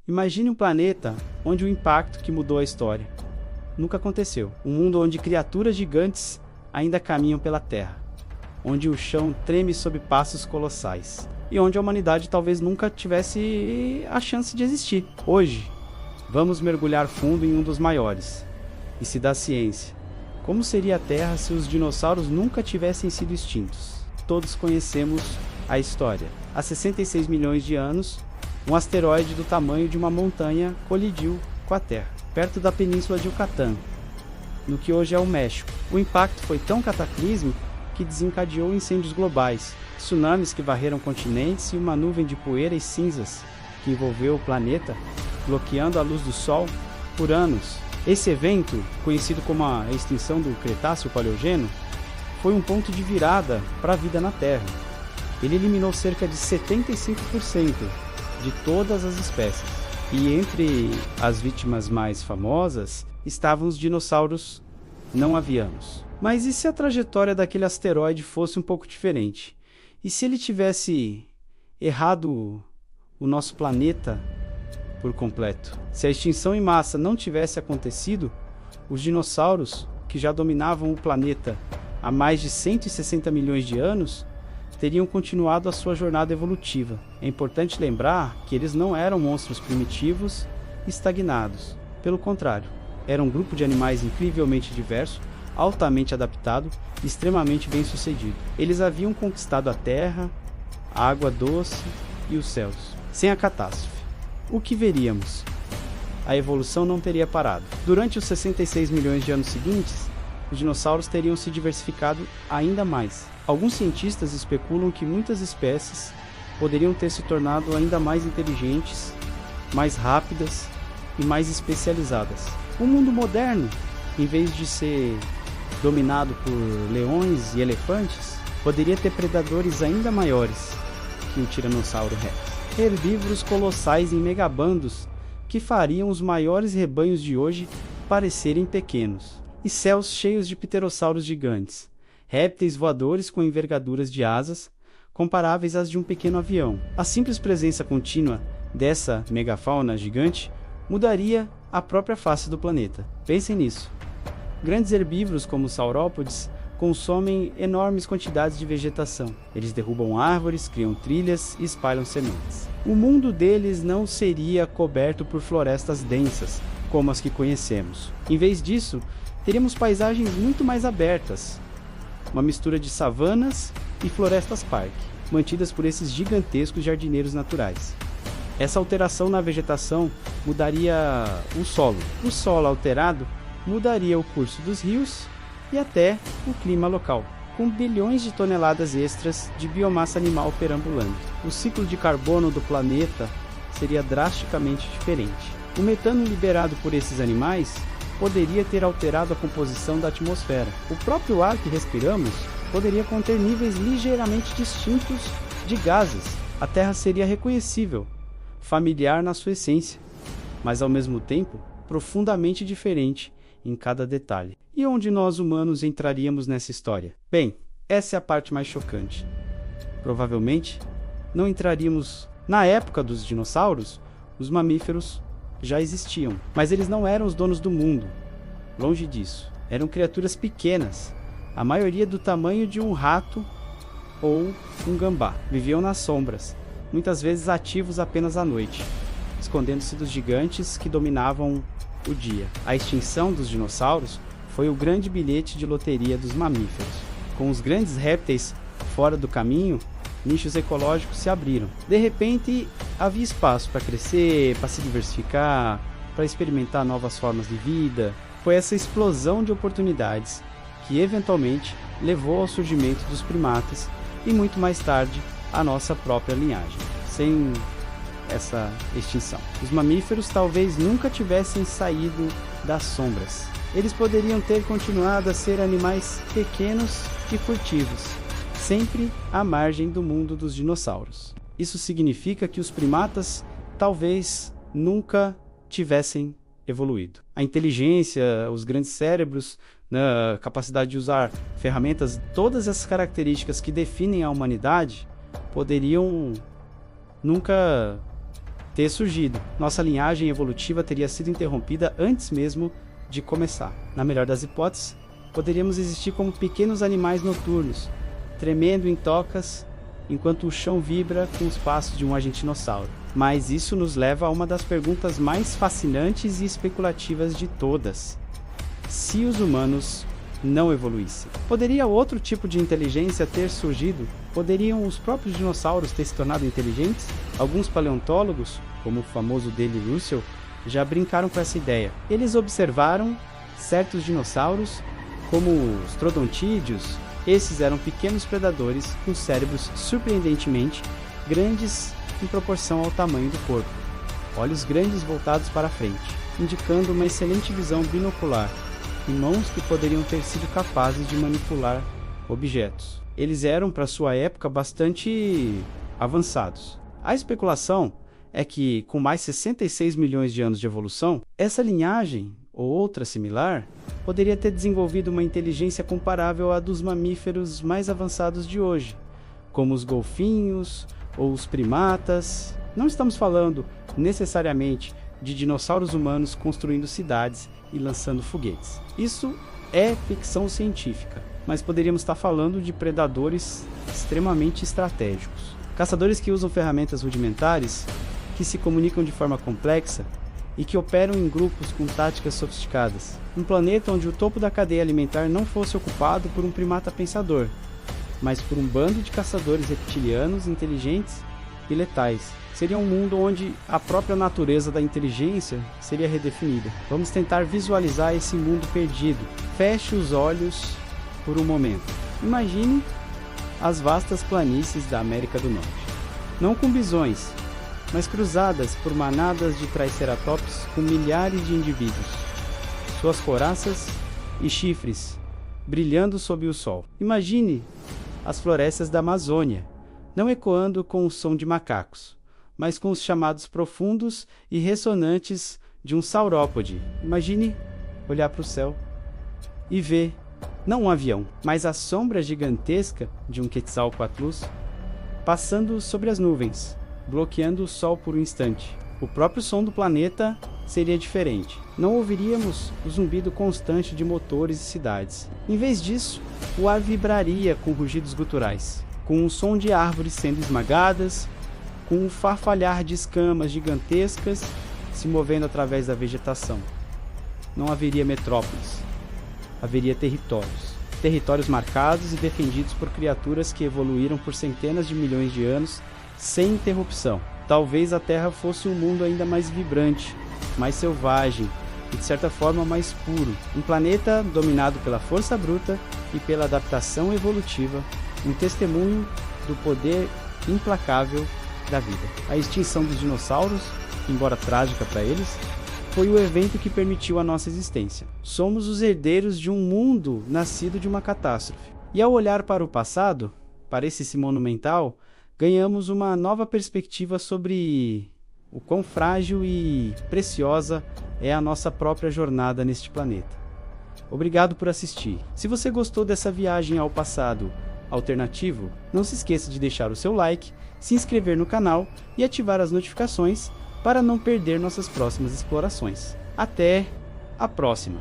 Imagine um planeta onde o impacto que mudou a história nunca aconteceu. Um mundo onde criaturas gigantes ainda caminham pela Terra, onde o chão treme sob passos colossais e onde a humanidade talvez nunca tivesse a chance de existir. Hoje, vamos mergulhar fundo em um dos maiores, e se da ciência. Como seria a Terra se os dinossauros nunca tivessem sido extintos? Todos conhecemos a história. Há 66 milhões de anos, um asteroide do tamanho de uma montanha colidiu com a Terra, perto da península de Yucatán, no que hoje é o México. O impacto foi tão cataclísmico que desencadeou incêndios globais, tsunamis que varreram continentes e uma nuvem de poeira e cinzas que envolveu o planeta, bloqueando a luz do Sol por anos. Esse evento, conhecido como a extinção do Cretáceo-Paleogeno, foi um ponto de virada para a vida na Terra. Ele eliminou cerca de 75% de todas as espécies. E entre as vítimas mais famosas estavam os dinossauros não avianos. Mas e se a trajetória daquele asteroide fosse um pouco diferente? E se ele tivesse errado o nosso planeta por completo? Se a extinção em massa não tivesse acontecido, os dinossauros, que já dominavam o planeta há mais de 160 milhões de anos, teriam continuado a sua jornada evolutiva. É importante lembrar que eles não eram monstros primitivos e estagnados. Pelo contrário, eram um grupo de animais incrivelmente diverso, altamente adaptado e extremamente bem-sucedido. Eles haviam conquistado a terra, a água doce e os céus. Sem a catástrofe, o que veríamos? A evolução não teria parado. Durante os 66 milhões de anos seguintes, os dinossauros teriam se diversificado ainda mais. Alguns cientistas especulam que muitas espécies poderiam ter se tornado ainda mais inteligentes, mais rápidas e mais especializadas. O mundo moderno, em vez de ser dominado por leões e elefantes, poderia ter predadores ainda maiores que o Tiranossauro Rex. Herbívoros colossais em megabandos que fariam os maiores rebanhos de hoje parecerem pequenos. E céus cheios de pterossauros gigantes, répteis voadores com envergaduras de asas comparáveis às de um pequeno avião. A simples presença contínua dessa megafauna gigante mudaria a própria face do planeta. Pensem nisso. Grandes herbívoros como os saurópodes consomem enormes quantidades de vegetação. Eles derrubam árvores, criam trilhas e espalham sementes. O mundo deles não seria coberto por florestas densas, como as que conhecemos. Em vez disso, teríamos paisagens muito mais abertas, uma mistura de savanas e florestas-parque, mantidas por esses gigantescos jardineiros naturais. Essa alteração na vegetação mudaria o solo. O solo alterado mudaria o curso dos rios e até o clima local, com bilhões de toneladas extras de biomassa animal perambulando. O ciclo de carbono do planeta seria drasticamente diferente. O metano liberado por esses animais poderia ter alterado a composição da atmosfera. O próprio ar que respiramos poderia conter níveis ligeiramente distintos de gases. A Terra seria reconhecível, familiar na sua essência, mas ao mesmo tempo profundamente diferente em cada detalhe. E onde nós humanos entraríamos nessa história? Bem, essa é a parte mais chocante. Provavelmente não entraríamos. Na época dos dinossauros, os mamíferos já existiam, mas eles não eram os donos do mundo. Longe disso. Eram criaturas pequenas, a maioria do tamanho de um rato ou um gambá. Viviam nas sombras, muitas vezes ativos apenas à noite, escondendo-se dos gigantes que dominavam o dia. A extinção dos dinossauros foi o grande bilhete de loteria dos mamíferos. Com os grandes répteis fora do caminho, nichos ecológicos se abriram. De repente, havia espaço para crescer, para se diversificar, para experimentar novas formas de vida. Foi essa explosão de oportunidades que eventualmente levou ao surgimento dos primatas e muito mais tarde a nossa própria linhagem. Sem essa extinção, os mamíferos talvez nunca tivessem saído das sombras. Eles poderiam ter continuado a ser animais pequenos e furtivos, sempre à margem do mundo dos dinossauros. Isso significa que os primatas talvez nunca tivessem evoluído. A inteligência, os grandes cérebros, a capacidade de usar ferramentas, todas essas características que definem a humanidade poderiam nunca ter surgido. Nossa linhagem evolutiva teria sido interrompida antes mesmo de começar. Na melhor das hipóteses, poderíamos existir como pequenos animais noturnos, tremendo em tocas enquanto o chão vibra com os passos de um argentinossauro. Mas isso nos leva a uma das perguntas mais fascinantes e especulativas de todas. Se os humanos não evoluíssem, poderia outro tipo de inteligência ter surgido? Poderiam os próprios dinossauros ter se tornado inteligentes? Alguns paleontólogos, como o famoso Daley Russell, já brincaram com essa ideia. Eles observaram certos dinossauros, como os troodontídeos. Esses eram pequenos predadores com cérebros surpreendentemente grandes em proporção ao tamanho do corpo. Olhos grandes voltados para frente, indicando uma excelente visão binocular, e mãos que poderiam ter sido capazes de manipular objetos. Eles eram, para sua época, bastante avançados. A especulação é que, com mais 66 milhões de anos de evolução, essa linhagem, ou outra similar, poderia ter desenvolvido uma inteligência comparável à dos mamíferos mais avançados de hoje, como os golfinhos ou os primatas. Não estamos falando, necessariamente, de dinossauros humanos construindo cidades e lançando foguetes. Isso é ficção científica, mas poderíamos estar falando de predadores extremamente estratégicos. Caçadores que usam ferramentas rudimentares, que se comunicam de forma complexa e que operam em grupos com táticas sofisticadas. Um planeta onde o topo da cadeia alimentar não fosse ocupado por um primata pensador, mas por um bando de caçadores reptilianos inteligentes e letais. Seria um mundo onde a própria natureza da inteligência seria redefinida. Vamos tentar visualizar esse mundo perdido. Feche os olhos por um momento. Imagine as vastas planícies da América do Norte. Não com bisões, mas cruzadas por manadas de triceratops com milhares de indivíduos. Suas couraças e chifres brilhando sob o sol. Imagine as florestas da Amazônia, não ecoando com o som de macacos, mas com os chamados profundos e ressonantes de um saurópode. Imagine olhar para o céu e ver, não um avião, mas a sombra gigantesca de um Quetzalcoatlus passando sobre as nuvens, bloqueando o sol por um instante. O próprio som do planeta seria diferente. Não ouviríamos o zumbido constante de motores e cidades. Em vez disso, o ar vibraria com rugidos guturais, com o som de árvores sendo esmagadas, com o farfalhar de escamas gigantescas se movendo através da vegetação. Não haveria metrópoles, haveria territórios marcados e defendidos por criaturas que evoluíram por centenas de milhões de anos sem interrupção. Talvez a Terra fosse um mundo ainda mais vibrante, mais selvagem e de certa forma mais puro. Um planeta dominado pela força bruta e pela adaptação evolutiva, um testemunho do poder implacável da vida. A extinção dos dinossauros, embora trágica para eles, foi o evento que permitiu a nossa existência. Somos os herdeiros de um mundo nascido de uma catástrofe. E ao olhar para o passado, para esse monumental, ganhamos uma nova perspectiva sobre o quão frágil e preciosa é a nossa própria jornada neste planeta. Obrigado por assistir. Se você gostou dessa viagem ao passado alternativo, não se esqueça de deixar o seu like, se inscrever no canal e ativar as notificações para não perder nossas próximas explorações. Até a próxima!